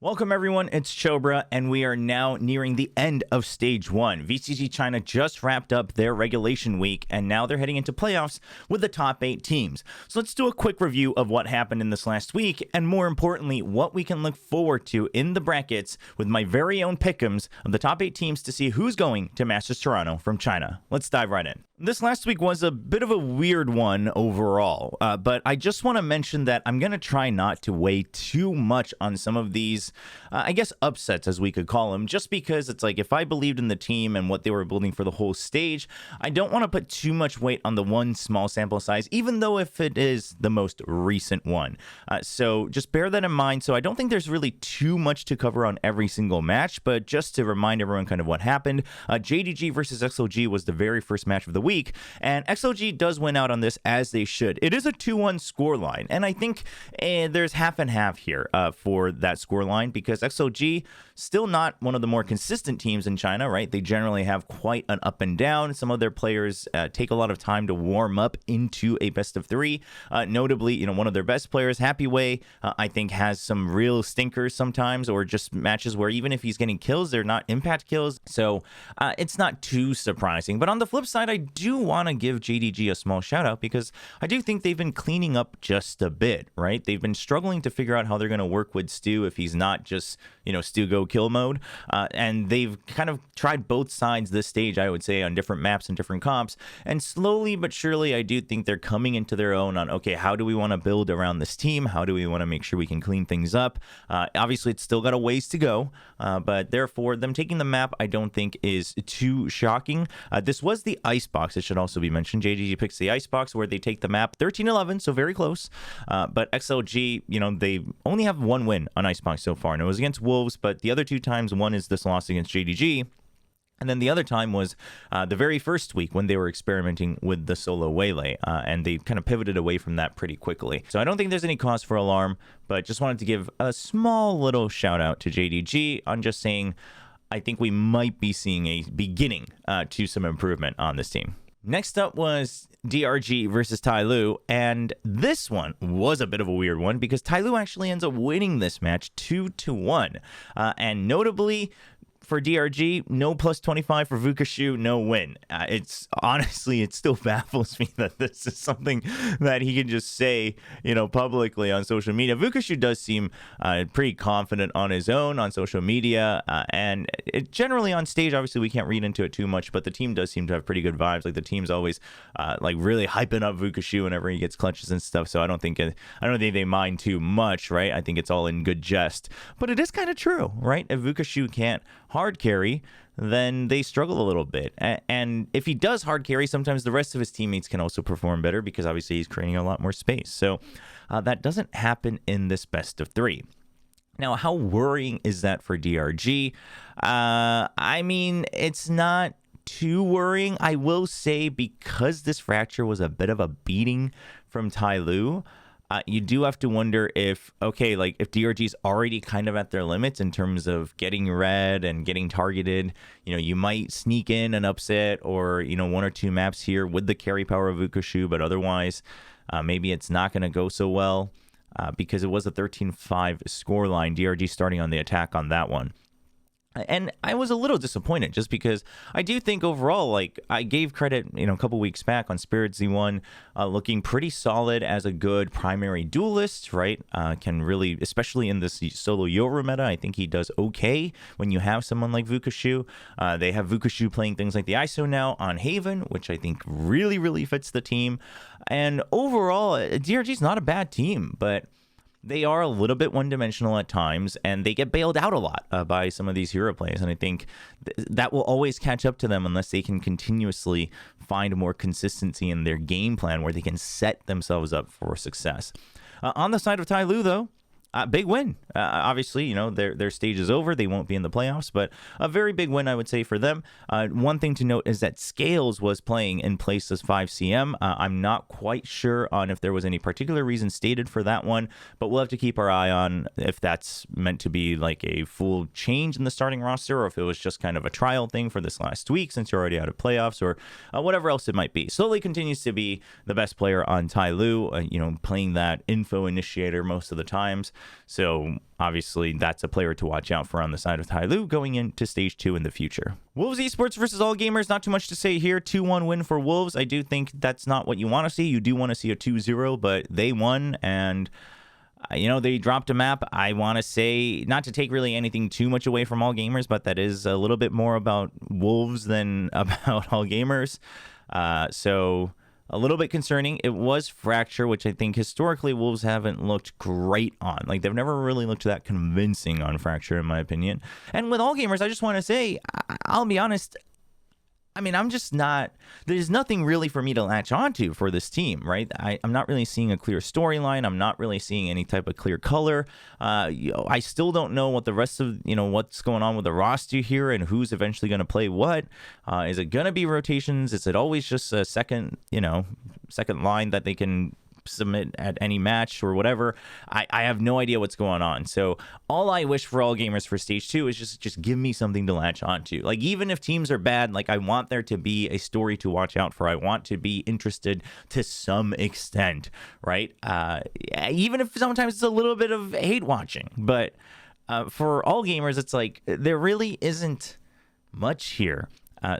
Welcome everyone, it's Chobra, and we are now nearing the end of Stage 1. VCT China just wrapped up their regulation week, and now they're heading into playoffs with the top 8 teams. So let's do a quick review of what happened in this last week, and more importantly, what we can look forward to in the brackets with my very own Pickems of the top 8 teams to see who's going to Masters Toronto from China. Let's dive right in. This last week was a bit of a weird one overall, but I just want to mention that I'm going to try not to weigh too much on some of these, I guess, upsets, as we could call them, just because it's like if I believed in the team and what they were building for the whole stage, I don't want to put too much weight on the one small sample size, even though if it is the most recent one. So just bear that in mind. So I don't think there's really too much to cover on every single match, but just to remind everyone kind of what happened, JDG versus XLG was the very first match of the week, and XLG does win out on this, as they should. It is a 2-1 scoreline, and I think there's half and half here for that scoreline, because XLG still not one of the more consistent teams in China, right? They generally have quite an up and down. Some of their players take a lot of time to warm up into a best of 3. Notably, one of their best players, Happy Way, I think has some real stinkers sometimes, or just matches where even if he's getting kills, they're not impact kills. So it's not too surprising. But on the flip side, I do want to give JDG a small shout out, because I do think they've been cleaning up just a bit, right? They've been struggling to figure out how they're going to work with Stu if he's not just, Stu go kill mode. And they've kind of tried both sides this stage, I would say, on different maps and different comps. And slowly but surely, I do think they're coming into their own on, okay, how do we want to build around this team? How do we want to make sure we can clean things up? Obviously, it's still got a ways to go, but therefore, them taking the map, I don't think is too shocking. This was the Icebox, it should also be mentioned. JDG picks the Icebox, where they take the map 13-11, so very close. But XLG, they only have one win on Icebox so far, and it was against Wolves, but the other 2 times, one is this loss against JDG. And then the other time was the very first week when they were experimenting with the solo waylay, and they kind of pivoted away from that pretty quickly. So I don't think there's any cause for alarm, but just wanted to give a small little shout out to JDG on just saying I think we might be seeing a beginning to some improvement on this team. Next up was DRG versus Tyloo, and this one was a bit of a weird one because Tyloo actually ends up winning this match 2-1, and notably for DRG, no plus 25 for Vukashu, no win. It's honestly, it still baffles me that this is something that he can just say, publicly on social media. Vukashu does seem pretty confident on his own on social media, and generally on stage, obviously we can't read into it too much, but the team does seem to have pretty good vibes. Like the team's always really hyping up Vukashu whenever he gets clutches and stuff. So I don't think they mind too much, right? I think it's all in good jest, but it is kind of true, right? If Vukashu can't hard carry, then they struggle a little bit. And if he does hard carry, sometimes the rest of his teammates can also perform better, because obviously he's creating a lot more space. So that doesn't happen in this best of 3. Now, how worrying is that for DRG? I mean, it's not too worrying. I will say, because this fracture was a bit of a beating from Tyloo, you do have to wonder if DRG's already kind of at their limits in terms of getting red and getting targeted, you might sneak in an upset or, 1 or 2 maps here with the carry power of Vukashu, but otherwise, maybe it's not going to go so well because it was a 13-5 scoreline, DRG starting on the attack on that one. And I was a little disappointed, just because I do think overall, I gave credit, a couple weeks back on Spirit Z1, looking pretty solid as a good primary duelist, right? Can really, especially in this solo Yoru meta, I think he does okay when you have someone like Vukashu. They have Vukashu playing things like the ISO now on Haven, which I think really, really fits the team. And overall, DRG's not a bad team, but they are a little bit one-dimensional at times, and they get bailed out a lot by some of these hero plays, and I think that will always catch up to them unless they can continuously find more consistency in their game plan where they can set themselves up for success. On the side of Tyloo, though, big win. Obviously, their stage is over. They won't be in the playoffs, but a very big win, I would say, for them. One thing to note is that Scales was playing in place as 5CM. I'm not quite sure on if there was any particular reason stated for that one, but we'll have to keep our eye on if that's meant to be like a full change in the starting roster, or if it was just kind of a trial thing for this last week since you're already out of playoffs, or whatever else it might be. Slowly continues to be the best player on Tyloo, playing that info initiator most of the times. So obviously that's a player to watch out for on the side of Tai Lu going into stage 2 in the future. Wolves Esports versus All Gamers, not too much to say here. 2-1 win for Wolves. I do think that's not what you want to see. You do want to see a 2-0, but they won, and they dropped a map. I want to say, not to take really anything too much away from All Gamers, but that is a little bit more about Wolves than about All Gamers. So a little bit concerning. It was Fracture, which I think historically Wolves haven't looked great on. Like, they've never really looked that convincing on Fracture, in my opinion. And with All Gamers, I just want to say, I'll be honest, I mean, I'm just not, there's nothing really for me to latch onto for this team, right? I'm not really seeing a clear storyline. I'm not really seeing any type of clear color. I still don't know what the rest of, what's going on with the roster here and who's eventually going to play what. Is it going to be rotations? Is it always just a second line that they can submit at any match or whatever? I have no idea what's going on. So all I wish for All Gamers for stage 2 is just give me something to latch onto. Like, even if teams are bad, like, I want there to be a story to watch out for. I want to be interested to some extent, right? Even if sometimes it's a little bit of hate watching. But for All Gamers, it's like there really isn't much here.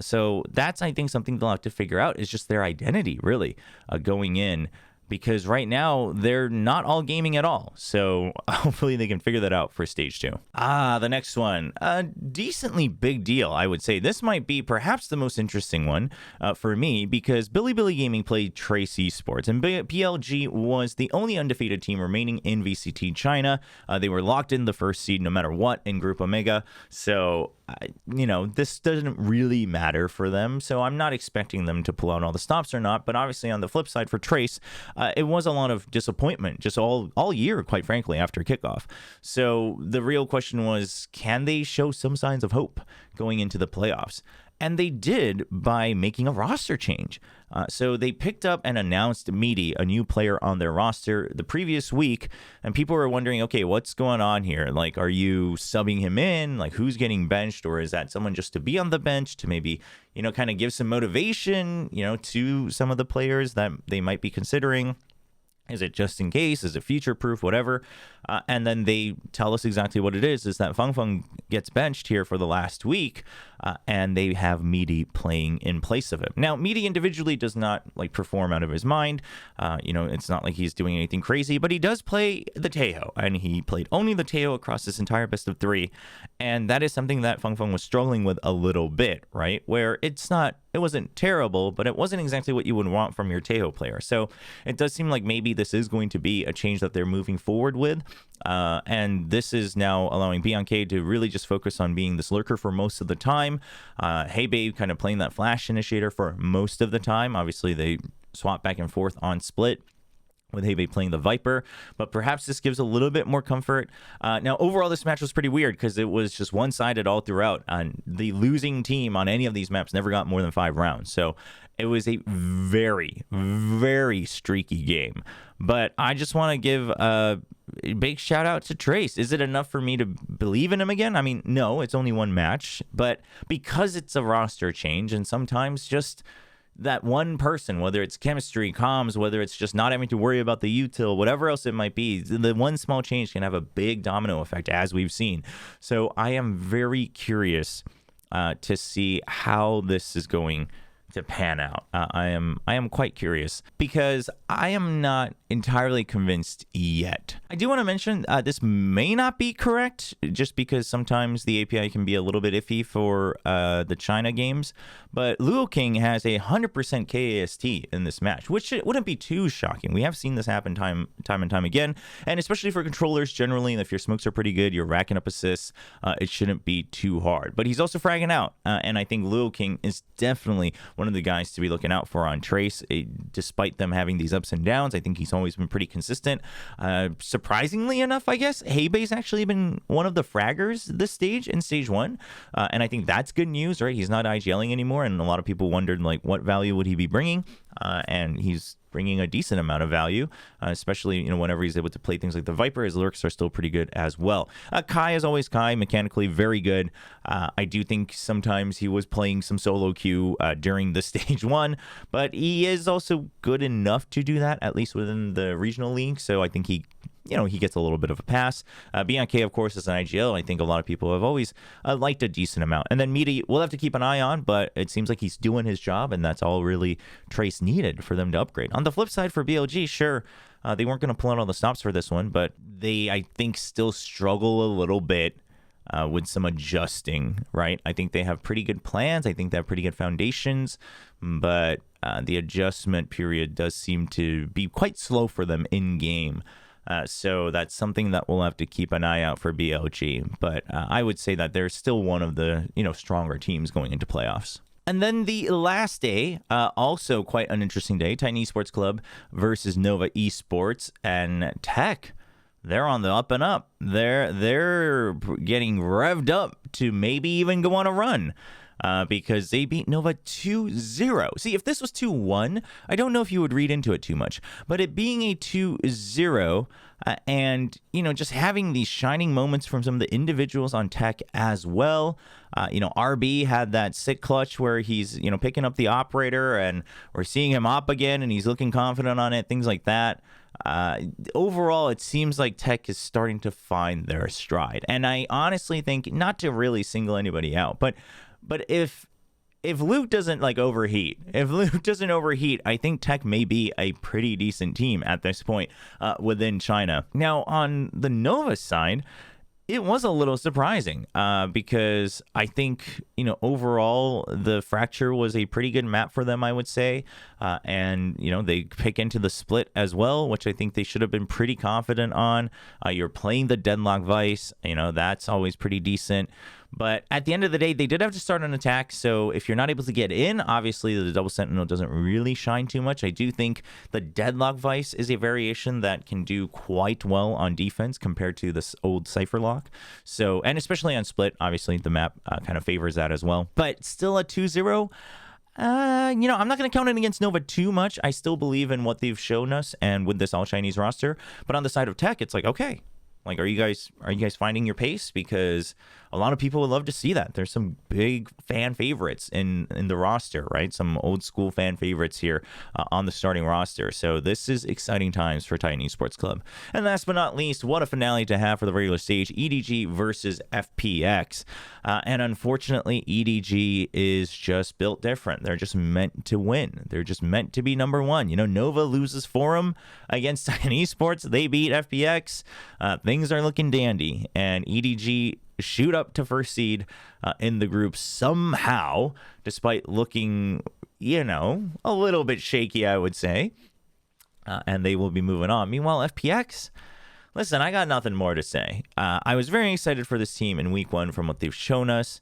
So that's, I think, something they'll have to figure out, is just their identity, really, going in. Because right now, they're not all gaming at all. So hopefully they can figure that out for stage 2. The next one. A decently big deal, I would say. This might be perhaps the most interesting one for me, because Bilibili Gaming played Trace Esports. And PLG was the only undefeated team remaining in VCT China. They were locked in the first seed no matter what in Group Omega. So this doesn't really matter for them, so I'm not expecting them to pull out all the stops or not. But obviously, on the flip side for Trace, it was a lot of disappointment just all year, quite frankly, after kickoff. So the real question was, can they show some signs of hope going into the playoffs? And they did by making a roster change. So they picked up and announced Meaty, a new player on their roster, the previous week. And people were wondering, okay, what's going on here? Like, are you subbing him in? Like, who's getting benched? Or is that someone just to be on the bench to maybe, kind of give some motivation, to some of the players that they might be considering? Is it just in case? Is it future-proof? Whatever. And then they tell us exactly what it is that Feng Feng gets benched here for the last week, and they have Meaty playing in place of him. Now, Meaty individually does not, perform out of his mind. It's not like he's doing anything crazy, but he does play the Taeho, and he played only the Taeho across this entire best of 3, and that is something that Feng Feng was struggling with a little bit, right? Where it wasn't terrible, but it wasn't exactly what you would want from your Taeho player. So it does seem like maybe this is going to be a change that they're moving forward with. And this is now allowing BNK to really just focus on being this lurker for most of the time. Hey Babe kind of playing that flash initiator for most of the time. Obviously, they swap back and forth on split, with Hebe playing the Viper, but perhaps this gives a little bit more comfort. Now, overall, this match was pretty weird because it was just one-sided all throughout, and the losing team on any of these maps never got more than 5 rounds. So it was a very, very streaky game. But I just want to give a big shout out to Trace. Is it enough for me to believe in him again? I mean, no, it's only one match, but because it's a roster change, and sometimes just that one person, whether it's chemistry, comms, whether it's just not having to worry about the util, whatever else it might be, the one small change can have a big domino effect, as we've seen. So I am very curious to see how this is going to pan out. I am quite curious because I am not entirely convinced yet. I do want to mention this may not be correct, just because sometimes the API can be a little bit iffy for the China games, but Luo King has a 100% KAST in this match, which it wouldn't be too shocking. We have seen this happen time and time again, and especially for controllers generally, if your smokes are pretty good, you're racking up assists, it shouldn't be too hard. But he's also fragging out, and I think Luo King is definitely one of the guys to be looking out for on Trace. Despite them having these ups and downs, I think he's always been pretty consistent. Surprisingly enough, I guess, Heibe's actually been one of the fraggers this stage in stage 1, and I think that's good news, right? He's not IGLing anymore, and a lot of people wondered, like, what value would he be bringing? And he's bringing a decent amount of value, especially whenever he's able to play things like the Viper. His lurks are still pretty good as well. Kai is always Kai, mechanically very good. I do think sometimes he was playing some solo queue during the stage 1, but he is also good enough to do that, at least within the regional league. So I think he he gets a little bit of a pass. BNK, of course, is an IGL. I think a lot of people have always liked a decent amount. And then Meaty, we'll have to keep an eye on, but it seems like he's doing his job, and that's all really Trace needed for them to upgrade. On the flip side for BLG, sure, they weren't going to pull out all the stops for this one, but they, I think, still struggle a little bit with some adjusting, right? I think they have pretty good plans. I think they have pretty good foundations, but the adjustment period does seem to be quite slow for them in game. So that's something that we'll have to keep an eye out for BLG. But I would say that they're still one of the stronger teams going into playoffs. And then the last day, also quite an interesting day, Titan Esports Club versus Nova Esports, and Tech. They're on the up and up. They're getting revved up to maybe even go on a run. Because they beat Nova 2-0. See, if this was 2-1, I don't know if you would read into it too much. But it being a 2-0, and, just having these shining moments from some of the individuals on Tech as well. RB had that sick clutch where he's, picking up the operator, and we're seeing him op again, and he's looking confident on it, things like that. Overall, it seems like Tech is starting to find their stride. And I honestly think, not to really single anybody out, but if Luke doesn't overheat, I think Tech may be a pretty decent team at this point within China. Now, on the Nova side, it was a little surprising because I think, overall, the Fracture was a pretty good map for them, I would say. And, they pick into the split as well, which I think they should have been pretty confident on. You're playing the Deadlock Vice, that's always pretty decent. But at the end of the day, they did have to start an attack. So if you're not able to get in, obviously the Double Sentinel doesn't really shine too much. I do think the Deadlock Vice is a variation that can do quite well on defense compared to this old Cypher Lock. So, and especially on Split, obviously the map kind of favors that as well. But still a 2-0. I'm not going to count it against Nova too much. I still believe in what they've shown us and with this all-Chinese roster. But on the side of Tech, it's like, okay. Are you guys finding your pace? Because a lot of people would love to see that. There's some big fan favorites in the roster, right? Some old school fan favorites here on the starting roster. So this is exciting times for Titan Esports Club. And last but not least, what a finale to have for the regular stage: EDG versus FPX. And unfortunately, EDG is just built different. They're just meant to win. They're just meant to be number one. Nova loses Forum against Titan Esports. They beat FPX. Things are looking dandy, and EDG shoot up to first seed in the group somehow, despite looking, a little bit shaky, I would say. And they will be moving on. Meanwhile, FPX, listen, I got nothing more to say. I was very excited for this team in week one from what they've shown us.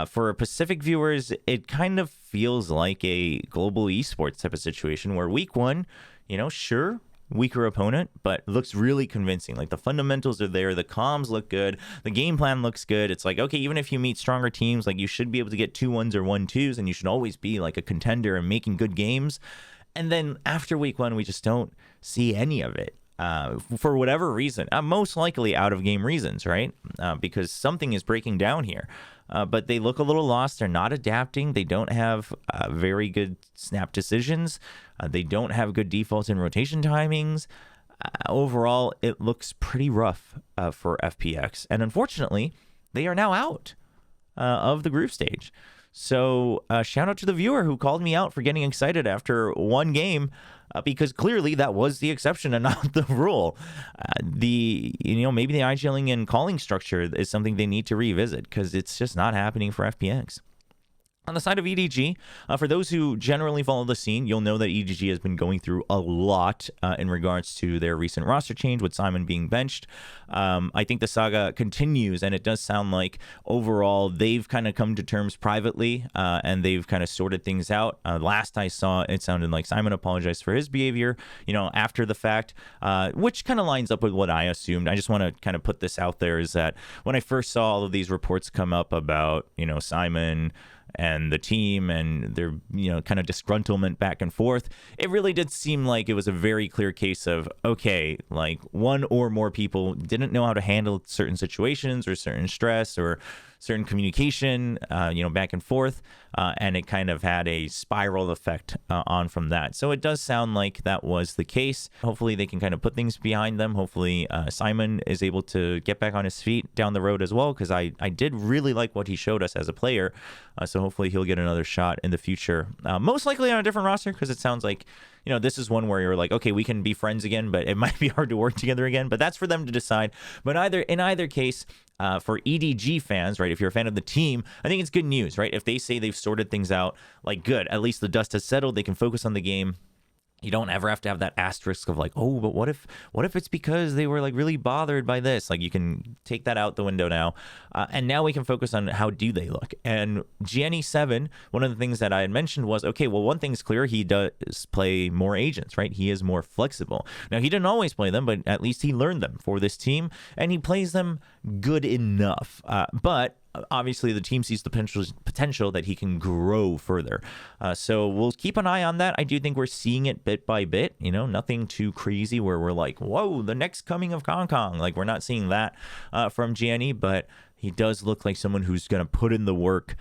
For Pacific viewers, it kind of feels like a global esports type of situation where week one, sure, weaker opponent, but looks really convincing. Like, the fundamentals are there, the comms look good, the game plan looks good. It's like, okay, even if you meet stronger teams, you should be able to get 2-1s or 1-2s, and you should always be a contender and making good games. And then after week one, we just don't see any of it. For whatever reason, most likely out of game reasons, right? Because something is breaking down here. But they look a little lost. They're not adapting. They don't have very good snap decisions. They don't have good defaults and rotation timings. Overall, it looks pretty rough for FPX. And unfortunately, they are now out of the group stage. So shout out to the viewer who called me out for getting excited after one game, because clearly that was the exception and not the rule. Maybe the IGLing and calling structure is something they need to revisit, because it's just not happening for FPX. On the side of EDG, for those who generally follow the scene, you'll know that EDG has been going through a lot in regards to their recent roster change with Simon being benched. I think the saga continues, and it does sound like overall they've kind of come to terms privately, and they've kind of sorted things out. Last I saw, it sounded like Simon apologized for his behavior, after the fact, which kind of lines up with what I assumed. I just want to kind of put this out there, is that when I first saw all of these reports come up about, Simon and the team and their, kind of disgruntlement back and forth, it really did seem like it was a very clear case of, okay, one or more people didn't know how to handle certain situations or certain stress or certain communication, back and forth, and it kind of had a spiral effect on from that. So it does sound like that was the case. Hopefully they can kind of put things behind them. Hopefully Simon is able to get back on his feet down the road as well, because I did really like what he showed us as a player. So hopefully he'll get another shot in the future, most likely on a different roster, because it sounds like this is one where you're like, okay, we can be friends again, but it might be hard to work together again. But that's for them to decide. But in either case, for EDG fans, right, if you're a fan of the team, I think it's good news, right? If they say they've sorted things out, like, good, at least the dust has settled, they can focus on the game. You don't ever have to have that asterisk of like, oh, but what if it's because they were like really bothered by this? Like, you can take that out the window now. And now we can focus on how do they look. And GNE7, one of the things that I had mentioned was, okay, well, one thing's clear. He does play more agents, right? He is more flexible. Now, he didn't always play them, but at least he learned them for this team. And he plays them good enough. But obviously the team sees the potential that he can grow further. So we'll keep an eye on that. I do think we're seeing it bit by bit, nothing too crazy where we're like, whoa, the next coming of Kong Kong. Like, we're not seeing that from Gianni, but he does look like someone who's going to put in the work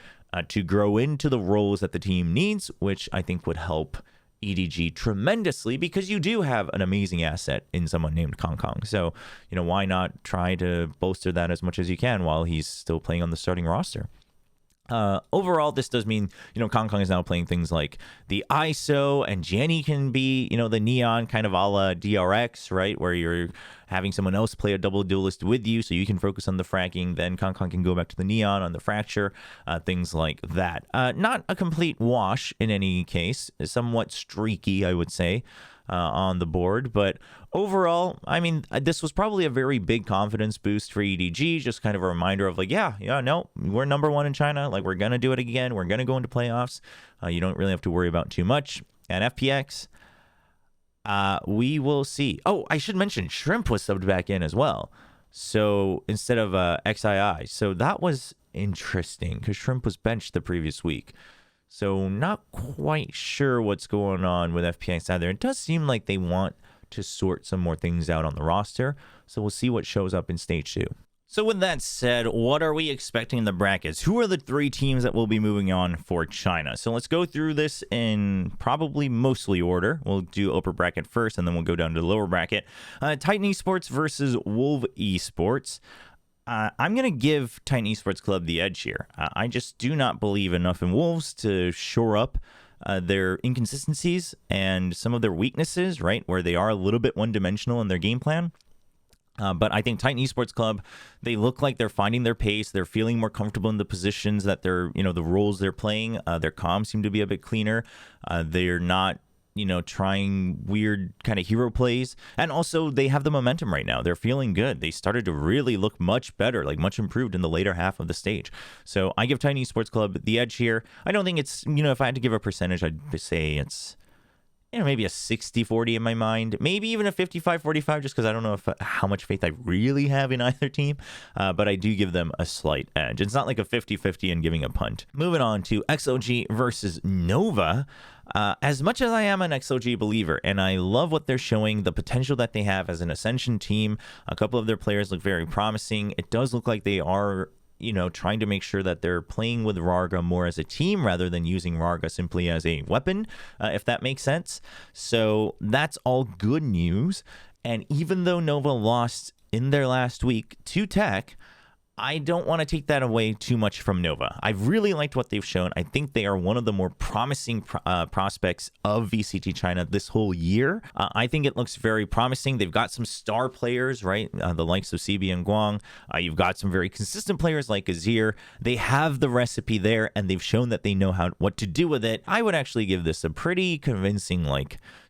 to grow into the roles that the team needs, which I think would help EDG tremendously, because you do have an amazing asset in someone named Kong Kong. So, why not try to bolster that as much as you can while he's still playing on the starting roster? Overall, this does mean, Kong Kong is now playing things like the ISO, and Jenny can be, the neon kind of a la DRX, right? Where you're having someone else play a double duelist with you so you can focus on the fracking. Then Kong Kong can go back to the neon on the fracture, things like that. Not a complete wash in any case, somewhat streaky, I would say, on the board. But overall, I mean, this was probably a very big confidence boost for EDG. Just kind of a reminder of like, no, we're number one in China. Like, we're going to do it again. We're going to go into playoffs. You don't really have to worry about too much. And FPX, we will see. Oh, I should mention Shrimp was subbed back in as well. So instead of XII. So that was interesting because Shrimp was benched the previous week. So not quite sure what's going on with FPX either. It does seem like they want to sort some more things out on the roster. So we'll see what shows up in stage 2. So with that said, what are we expecting in the brackets? Who are the 3 teams that will be moving on for China? So let's go through this in probably mostly order. We'll do upper bracket first, and then we'll go down to the lower bracket. Titan Esports versus Wolf Esports. I'm going to give Titan Esports Club the edge here. I just do not believe enough in Wolves to shore up their inconsistencies and some of their weaknesses, right, where they are a little bit one-dimensional in their game plan. But I think Titan Esports Club, they look like they're finding their pace. They're feeling more comfortable in the positions that they're, the roles they're playing. Their comms seem to be a bit cleaner. They're not, trying weird kind of hero plays. And also they have the momentum right now. They're feeling good. They started to really look much better, like much improved in the later half of the stage. So I give Titan Esports Club the edge here. I don't think it's, if I had to give a percentage, I'd say it's, maybe a 60-40 in my mind, maybe even a 55-45, just because I don't know how much faith I really have in either team, but I do give them a slight edge. It's not like a 50-50 and giving a punt. Moving on to XOG versus Nova. As much as I am an XOG believer, and I love what they're showing, the potential that they have as an Ascension team, a couple of their players look very promising. It does look like they are trying to make sure that they're playing with Rarga more as a team rather than using Rarga simply as a weapon, if that makes sense. So that's all good news. And even though Nova lost in their last week to Tech, I don't want to take that away too much from Nova. I've really liked what they've shown. I think they are one of the more promising prospects of VCT China this whole year. I think it looks very promising. They've got some star players, right? The likes of CB and Guang. You've got some very consistent players like Azir. They have the recipe there, and they've shown that they know what to do with it. I would actually give this a pretty convincing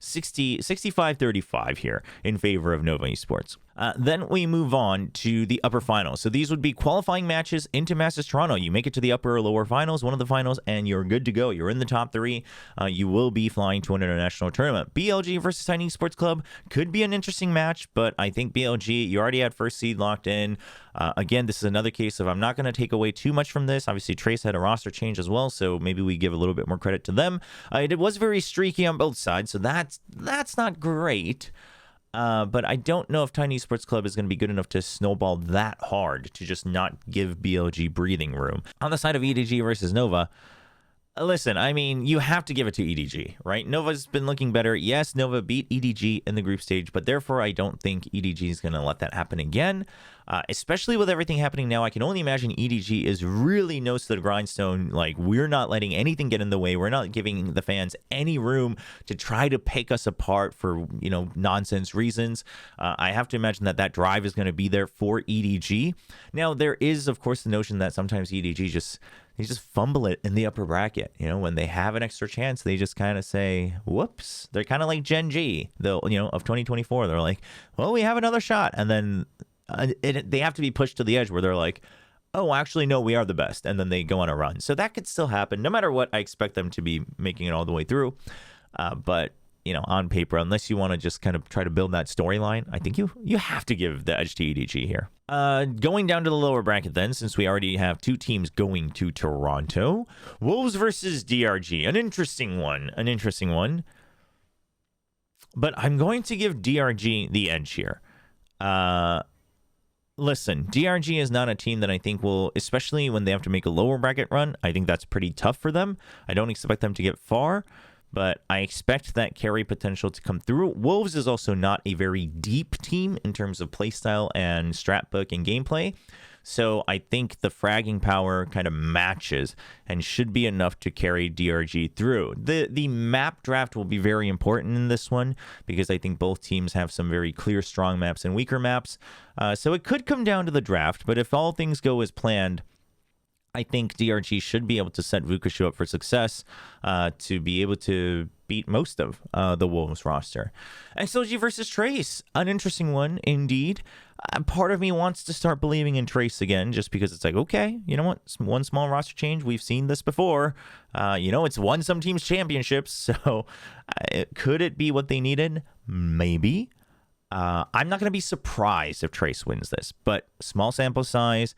65-35 here in favor of Nova Esports. Then we move on to the upper finals. So these would be qualifying matches into Masters Toronto. You make it to the upper or lower finals, one of the finals, and you're good to go. You're in the top 3. You will be flying to an international tournament. BLG versus Titan Esports Club could be an interesting match, but I think BLG, you already had first seed locked in. Again, this is another case of I'm not going to take away too much from this. Obviously, Trace had a roster change as well, so maybe we give a little bit more credit to them. It was very streaky on both sides, so that's not great. But I don't know if Tiny Sports Club is going to be good enough to snowball that hard to just not give BLG breathing room. On the side of EDG versus Nova, listen, I mean, you have to give it to EDG, right? Nova's been looking better. Yes, Nova beat EDG in the group stage, but therefore I don't think EDG is going to let that happen again. Especially with everything happening now, I can only imagine EDG is really nose to the grindstone. Like, we're not letting anything get in the way. We're not giving the fans any room to try to pick us apart for, nonsense reasons. I have to imagine that drive is going to be there for EDG. Now, there is, of course, the notion that sometimes EDG just fumble it in the upper bracket. When they have an extra chance, they just kind of say, whoops. They're kind of like Gen G, though, of 2024. They're like, well, we have another shot. And then they have to be pushed to the edge where they're like, oh, actually, no, we are the best. And then they go on a run. So that could still happen. No matter what, I expect them to be making it all the way through. But on paper, unless you want to just kind of try to build that storyline, I think you have to give the edge to EDG here. Going down to the lower bracket then, since we already have two teams going to Toronto. Wolves versus DRG. An interesting one. But I'm going to give DRG the edge here. Listen, DRG is not a team that I think will, especially when they have to make a lower bracket run, I think that's pretty tough for them. I don't expect them to get far, but I expect that carry potential to come through. Wolves is also not a very deep team in terms of playstyle and strat book and gameplay. So I think the fragging power kind of matches and should be enough to carry DRG through. The map draft will be very important in this one because I think both teams have some very clear strong maps and weaker maps. So it could come down to the draft, but if all things go as planned, I think DRG should be able to set Vukushu up for success to be able to beat most of the Wolves roster. XOG versus Trace, an interesting one indeed. Part of me wants to start believing in Trace again just because it's like, okay, you know what? One small roster change. We've seen this before. It's won some teams championships. So could it be what they needed? Maybe. I'm not going to be surprised if Trace wins this, but small sample size.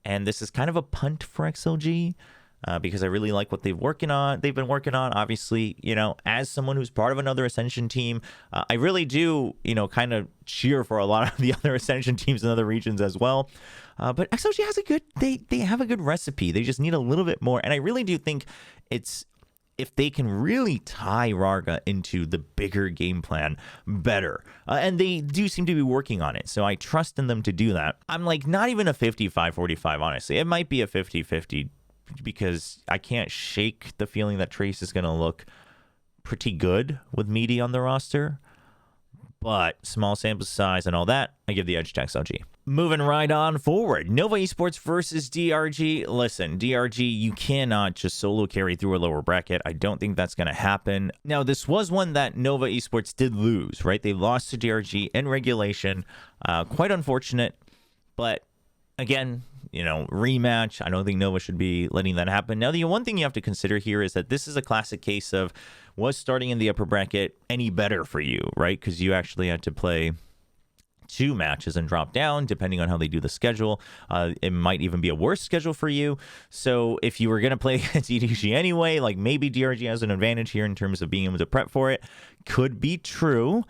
And this is kind of a punt for XLG because I really like what they've been working on. Obviously, as someone who's part of another Ascension team, I really do, kind of cheer for a lot of the other Ascension teams in other regions as well. But XLG has they have a good recipe. They just need a little bit more. And I really do think if they can really tie Rarga into the bigger game plan better. And they do seem to be working on it. So I trust in them to do that. I'm like not even a 55-45, honestly. It might be a 50-50 because I can't shake the feeling that Trace is going to look pretty good with Meaty on the roster. But small sample size and all that, I give the edge to XLG. Moving right on forward, Nova Esports versus DRG. Listen, DRG, you cannot just solo carry through a lower bracket. I don't think that's going to happen. Now, this was one that Nova Esports did lose, right? They lost to DRG in regulation. Quite unfortunate, but again, rematch. I don't think Nova should be letting that happen. Now, the one thing you have to consider here is that this is a classic case of, was starting in the upper bracket any better for you, right? Because you actually had to play 2 matches and drop down, depending on how they do the schedule. It might even be a worse schedule for you. So if you were going to play against EDG anyway, like maybe DRG has an advantage here in terms of being able to prep for it. Could be true.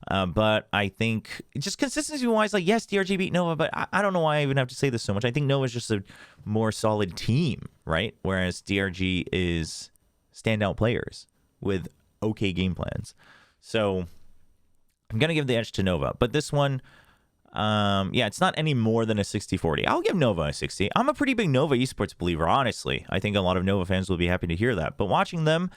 But I think just consistency-wise, like, yes, DRG beat Nova, but I don't know why I even have to say this so much. I think Nova's just a more solid team, right? Whereas DRG is standout players with okay game plans. So I'm going to give the edge to Nova. But this one, it's not any more than a 60-40. I'll give Nova a 60. I'm a pretty big Nova esports believer, honestly. I think a lot of Nova fans will be happy to hear that. But watching them,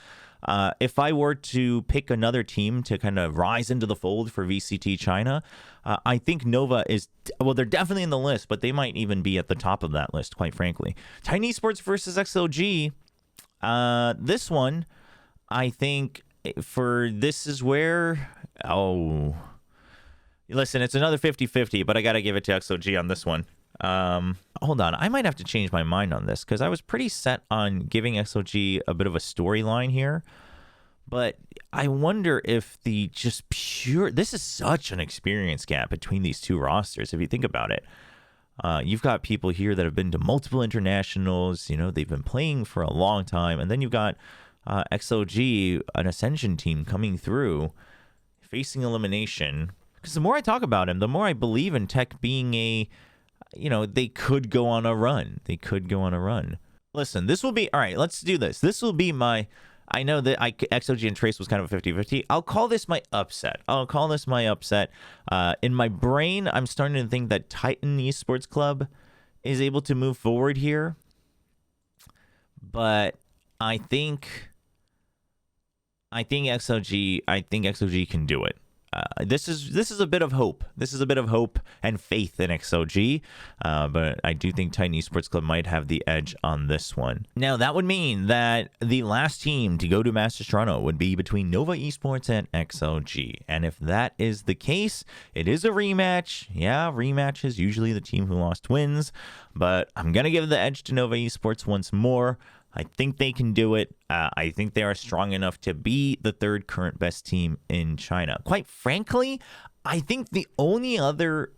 if I were to pick another team to kind of rise into the fold for VCT China, I think Nova is, they're definitely in the list, but they might even be at the top of that list, quite frankly. Tiny Esports versus XLG. This one, I think this is where, listen, it's another 50-50, but I got to give it to XOG on this one. Hold on, I might have to change my mind on this because I was pretty set on giving XOG a bit of a storyline here, but I wonder if this is such an experience gap between these two rosters if you think about it. You've got people here that have been to multiple internationals, they've been playing for a long time, and then you've got XOG, an Ascension team coming through, facing elimination. Because the more I talk about him, the more I believe in Tech being a, they could go on a run. They could go on a run. Listen, this will be, all right, let's do this. This will be my, I know that XOG and Trace was kind of a 50-50. I'll call this my upset. In my brain, I'm starting to think that Titan Esports Club is able to move forward here. But I think XOG can do it. This is a bit of hope. This is a bit of hope and faith in XOG, but I do think Titan Esports Club might have the edge on this one. Now, that would mean that the last team to go to Masters Toronto would be between Nova Esports and XOG. And if that is the case, it is a rematch. Yeah, rematches, usually the team who lost wins, but I'm going to give the edge to Nova Esports once more. I think they can do it. I think they are strong enough to be the third current best team in China. Quite frankly, I think the only other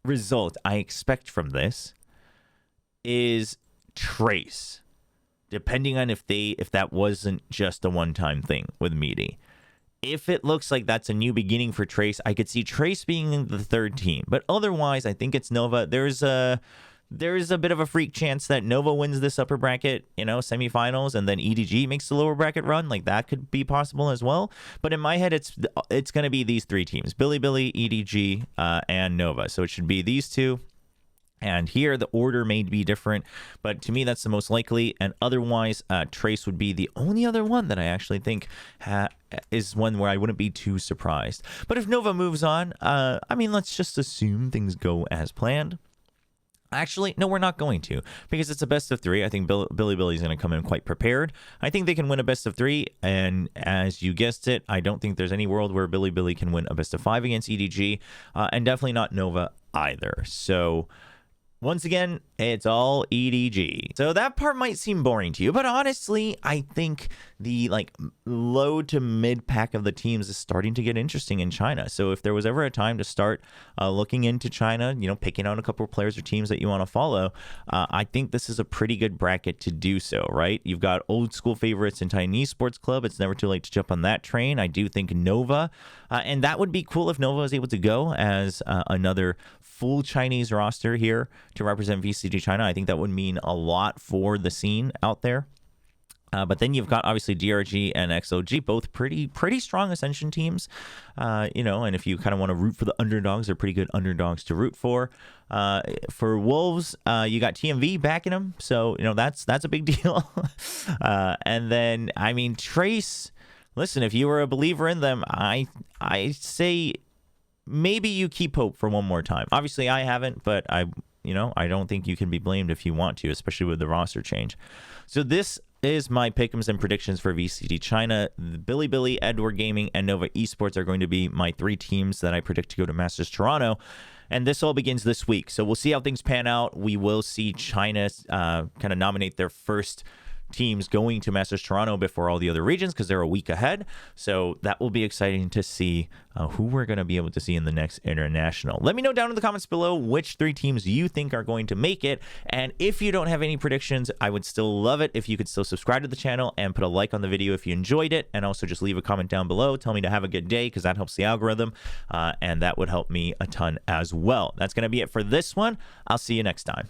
result I expect from this is Trace, depending on if that wasn't just a one-time thing with Meaty. If it looks like that's a new beginning for Trace, I could see Trace being the third team. But otherwise, I think it's Nova. There's a bit of a freak chance that Nova wins this upper bracket, semifinals, and then EDG makes the lower bracket run. Like, that could be possible as well. But in my head, it's going to be these three teams: Bilibili, EDG, and Nova. So it should be these two. And here, the order may be different, but to me, that's the most likely. And otherwise, Trace would be the only other one that I actually think is one where I wouldn't be too surprised. But if Nova moves on, let's just assume things go as planned. Actually, no, we're not going to, because it's a best of three. I think Bilibili's going to come in quite prepared. I think they can win a best of three, and as you guessed it, I don't think there's any world where Bilibili can win a best of five against EDG, and definitely not Nova either. So once again, it's all EDG. So that part might seem boring to you, but honestly, I think the low to mid pack of the teams is starting to get interesting in China. So if there was ever a time to start looking into China, picking out a couple of players or teams that you want to follow, I think this is a pretty good bracket to do so, right? You've got old school favorites in Titan Esports Club. It's never too late to jump on that train. I do think Nova, and that would be cool if Nova was able to go as another full Chinese roster here to represent VCT China. I think that would mean a lot for the scene out there. But then you've got obviously DRG and XOG, both pretty strong Ascension teams, and if you kind of want to root for the underdogs, they're pretty good underdogs to root for. For Wolves, you got TMV backing them, so that's a big deal. And then Trace. Listen, if you were a believer in them, I say maybe you keep hope for one more time. Obviously, I haven't, but I don't think you can be blamed if you want to, especially with the roster change. So this is my Pickems and predictions for VCT China. Bilibili, Edward Gaming, and Nova Esports are going to be my three teams that I predict to go to Masters Toronto. And this all begins this week. So we'll see how things pan out. We will see China kind of nominate their first teams going to Masters Toronto before all the other regions, because they're a week ahead. So that will be exciting to see who we're going to be able to see in the next international. Let me know down in the comments below which three teams you think are going to make it. And if you don't have any predictions, I would still love it if you could still subscribe to the channel and put a like on the video if you enjoyed it. And also just leave a comment down below. Tell me to have a good day, because that helps the algorithm. And that would help me a ton as well. That's going to be it for this one. I'll see you next time.